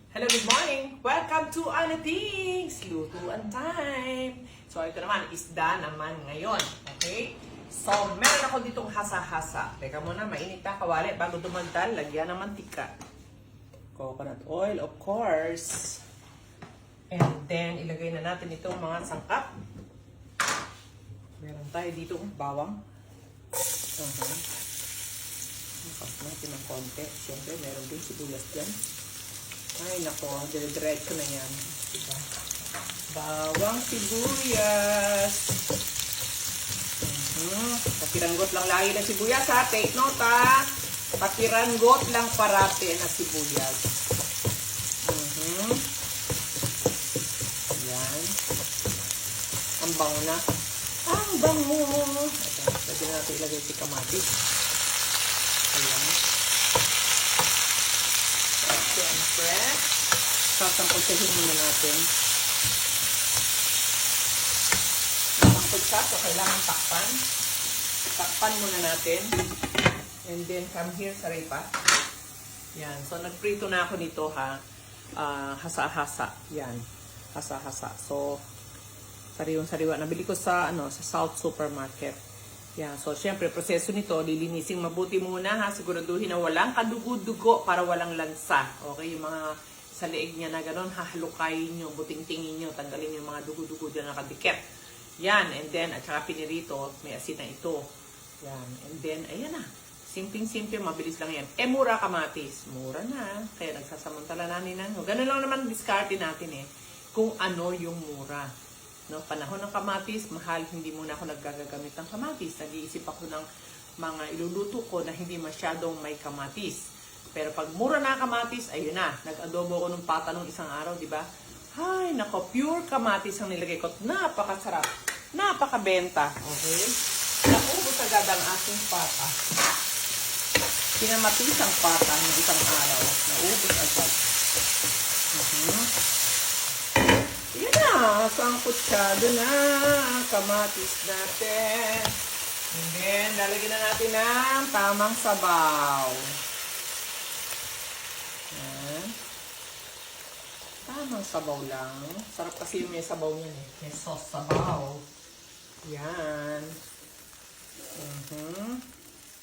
Hello, good morning! Welcome to Ana Things! Lutuan time! So, ito naman, isda naman ngayon. Okay? So, meron ako ditong hasa-hasa. Teka muna, mainit na kawali. Bago dumagdal, lagyan ng mantika. Coconut oil, of course. And then, ilagay na natin itong mga sangkap. Meron tayo ditong bawang. Makas natin ng konti. Siyempre, meron din sibuyas dyan. Ay, nako, dire-diretso na yan. Diba? Bawang sibuyas. Papiranggot lang lagi na sibuyas, ha? Take note, ha? Papiranggot lang parate na sibuyas. Ayan. Ang bango na. Ang bango. Ito, pwede natin ilagay si kamatis. Ayan. Siyempre, sasangkutsahin muna natin. Sasangkutsa, so kailangan takpan. Takpan muna natin. And then, come here sa repa. Yan. So, nagprito na ako nito, ha. Hasa-hasa. Yan. Hasa-hasa. So, sariwang-sariwa. Nabili ko sa, sa South Supermarket. Yan. So, syempre, proseso nito, lilinisin mabuti muna, ha. Siguraduhin na walang kadugo-dugo para walang lansa. Okay? Yung mga sa leeg niya na gano'n, hahalukayin nyo, buting-tingin nyo, tanggalin yung mga dugo-dugo dyan na nakadikit. Yan. And then, at saka pinirito, may asin na ito. Yan. And then, ayan na. Simpleng-simple, mabilis lang yan. Mura kamatis. Mura na. Kaya nagsasamantala namin na. Ganun lang naman diskarte natin, kung ano yung mura. No, panahon ng kamatis, mahal, hindi muna ako naggagamit ng kamatis. Nag-iisip ako ng mga iluluto ko na hindi masyadong may kamatis. Pero pag mura na kamatis, ayun na. Nag-adobo ko ng pata nung isang araw, di ba? Ay, nako, pure kamatis ang nilagay ko. Napakasarap. Napakabenta. Okay? Naubos agad ang aking pata. Pinamatis ang pata ng isang araw. Naubos agad. Yan na, sangkutsado na, kamatis natin. And then, lalagyan na natin ng tamang sabaw. Yan. Tamang sabaw lang. Sarap kasi yung may sabaw niyan May sauce sabaw. Yan.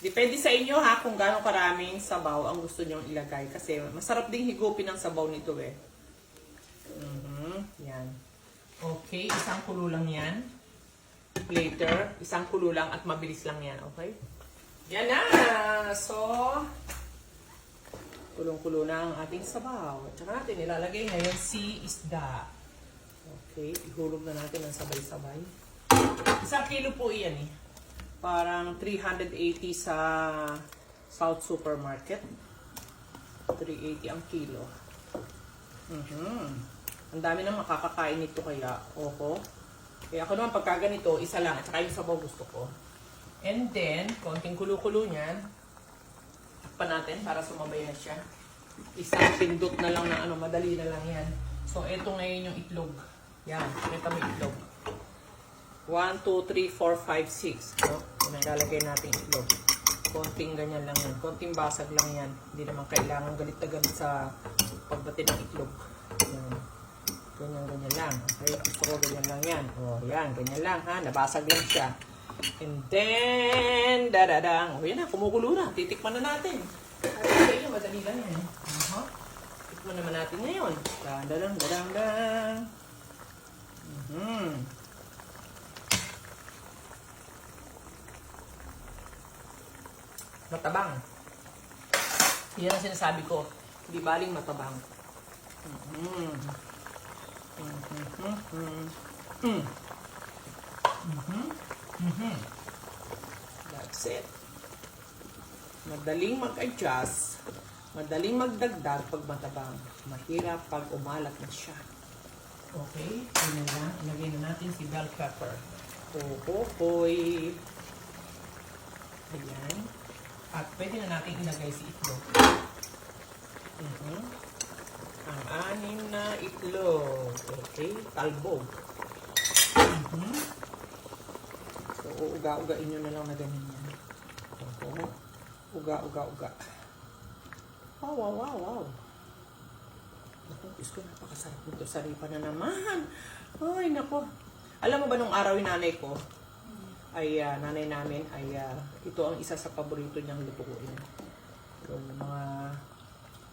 Depende sa inyo ha, kung gaano karaming sabaw ang gusto nyong ilagay. Kasi masarap ding higupin ang sabaw nito Yan. Okay, isang kulo lang yan. Later, isang kulo lang at mabilis lang yan. Okay? Yan na! So, kulong-kulo na ang ating sabaw. At saka natin ilalagay ngayon si isda. Okay, ihulog na natin ang sabay-sabay. Isang kilo po iyan Parang 380 sa South Supermarket. 380 ang kilo. Ang dami nang makakakain nito kaya, Kaya ako naman pagka ganito, isa lang, at saka yung sabaw gusto ko. And then, konting kulo-kulo niyan. Takpan natin para sumabayan siya. Isang pindot na lang na madali na lang yan. So, eto ngayon yung itlog. Yan, kita mo itlog. 1, 2, 3, 4, 5, 6. Yan ang lalagay natin itlog. Konting ganyan lang yan. Konting basag lang yan. Hindi naman kailangan galit na galit sa pagbati ng itlog. Yan. Ganyan lang. Okay, gusto ko ganyan lang yan. Yan, ganyan lang ha. Nabasag lang siya. And then, dadadang. Yan na, kumukulo na. Titikman na natin. Ay, okay, madali lang yan. Tikman naman natin ngayon. Dadadang. Matabang. Yan ang sinasabi ko. Hindi baling matabang. That's it. Madaling mag-adjust, madaling magdagdag pag matabang. Mahirap pag umalat na siya. Okay, yun na. Ilagay na natin si bell pepper. Ayan. At pwede na natin ilagay si itlog. Ang anim na itlog. Okay, talbog. So, uga-ugain nyo na lang na ganyan yan. Uga. Wow. Naku, Diyos ko, napakasarap nito. Saripa na naman. Ay, naku. Alam mo ba nung araw yung nanay ko, ay nanay namin, ay ito ang isa sa paborito niyang lutuin. Yung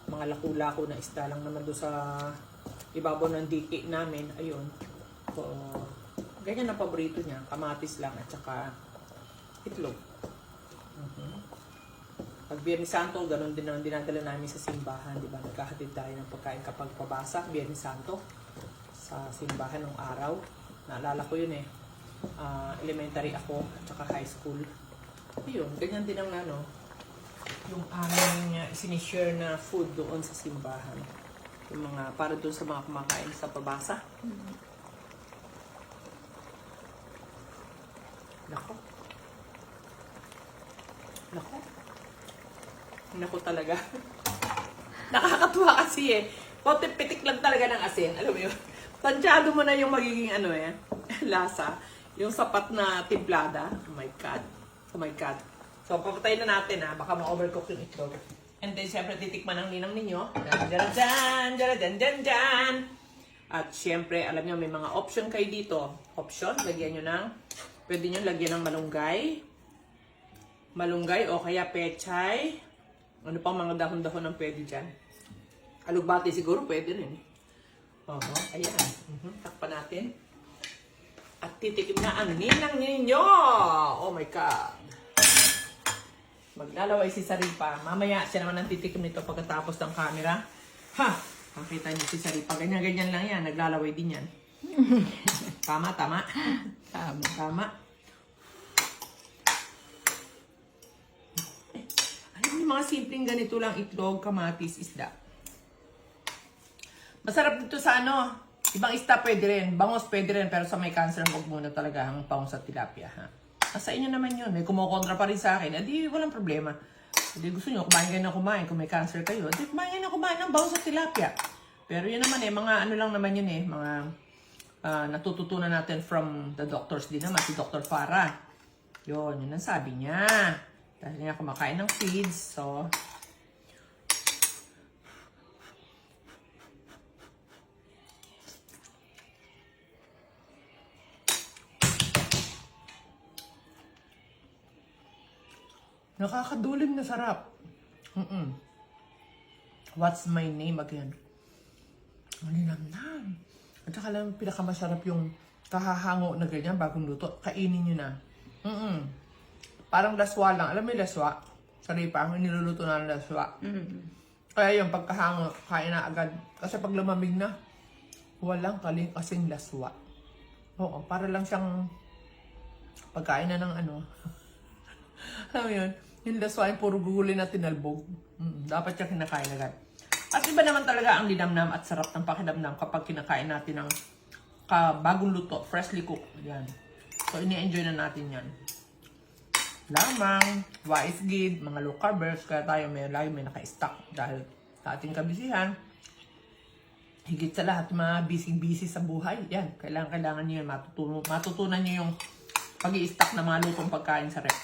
mga laku-lako na isda lang naman doon sa ibabaw ng diki namin. Ayun. So, ganyan na paborito niya. Kamatis lang at saka itlog. Pag Biyernes Santo, ganun din ang dinadala namin sa simbahan, di ba? Nagkahatid tayo ng pagkain kapag pabasa, Biyernes Santo, sa simbahan ng araw. Naalala ko yun eh. Elementary ako, at saka high school. Yun, ganyan din ang yung aming sinishare na food doon sa simbahan. Yung mga, para doon sa mga kumakain sa pabasa. Nako. Nako. Nako talaga. Nakakatuwa kasi eh. Pitik lang talaga ng asin. Alam mo yun? Tansyado mo na yung magiging lasa. Yung sapat na timplada. Oh my God. Oh my God. So, papatayin na natin ha. Baka ma-overcook yung itlog. And then, syempre, titikman ang ninang ninyo. Jan. At syempre, alam nyo, may mga option kayo dito. Option, lagyan nyo ng, pwede nyo lagyan ng malunggay o kaya pechay. Ano pang mga dahon-dahon ang pwede dyan? Alugbati siguro pwede rin. Ayan. Takpan natin. At titikim na ang ninang ninyo. Oh my God. Maglalaway si Saripa. Mamaya siya naman ang titikim nito pagkatapos ng camera. Ha! Makita niyo si Saripa. Ganyan-ganyan lang yan. Naglalaway din yan. Tama. Yung mga simpleng ganito lang, itlog, kamatis, isda. Masarap dito sa ibang isda pwede rin, bangos pwede rin, pero sa may cancer, huwag muna talaga ang bangos at tilapia, ha? Sa inyo naman yun, may kumukontra pa rin sa akin, edi walang problema. Edi gusto nyo, kumain kayo na kumain, kung may cancer kayo, edi kumain kayo na kumain ng bangos at tilapia. Pero yun naman mga lang naman yun mga natututunan natin from the doctors din naman, si Dr. Farah. Yun ang sabi niya. Dahil nga kumakain ng feeds, so... Nakakadulim na sarap. What's my name again? Malinamnam. At saka lang pinakamasarap yung kahahango na ganyan bagong luto. Kainin nyo na. Parang laswa lang. Alam mo yung laswa? Saripa, ang niluluto na ng laswa. Kaya yung pagkahango, kain na agad. Kasi pag lumamig na, walang kasing laswa. Oo, para lang siyang pagkain na ng alam mo yun? Yung laswa yung puro gugulin na tinalbog. Dapat siya kinakain agad. At iba naman talaga ang linamnam at sarap ng pakinamnam kapag kinakain natin ng bagong luto, freshly cooked. Yan. So, ini-enjoy na natin yan. Lamang, wise gid, mga low carbers, kaya tayo lagi may naka-stock dahil sa ating kabisihan. Higit sa lahat, mga busy sa buhay. Yan, kailangan nyo yun, matutunan nyo yung pag-i-stock ng mga lutong pagkain sa rep.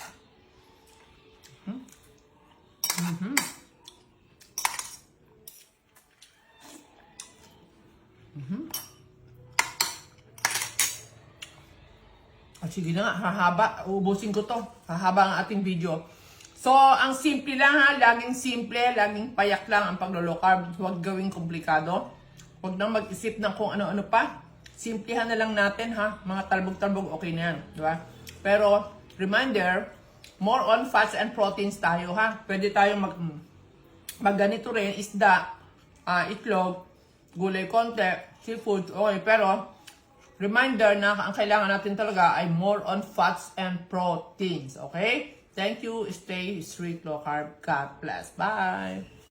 Sige na nga, hahaba. Uubusin ko to. Hahaba ang ating video. So, ang simple lang ha. Laging simple, laging payak lang ang paglo-low carb. Huwag gawing komplikado. Huwag nang mag-isip ng kung ano-ano pa. Simplihan na lang natin ha. Mga talbog-talbog, okay na yan. Diba? Pero, reminder, more on fats and proteins tayo ha. Pwede tayong magganito rin, isda, itlog, gulay konti, seafood, okay. Pero, reminder na ang kailangan natin talaga ay more on fats and proteins. Okay? Thank you. Stay strict low carb. God bless. Bye!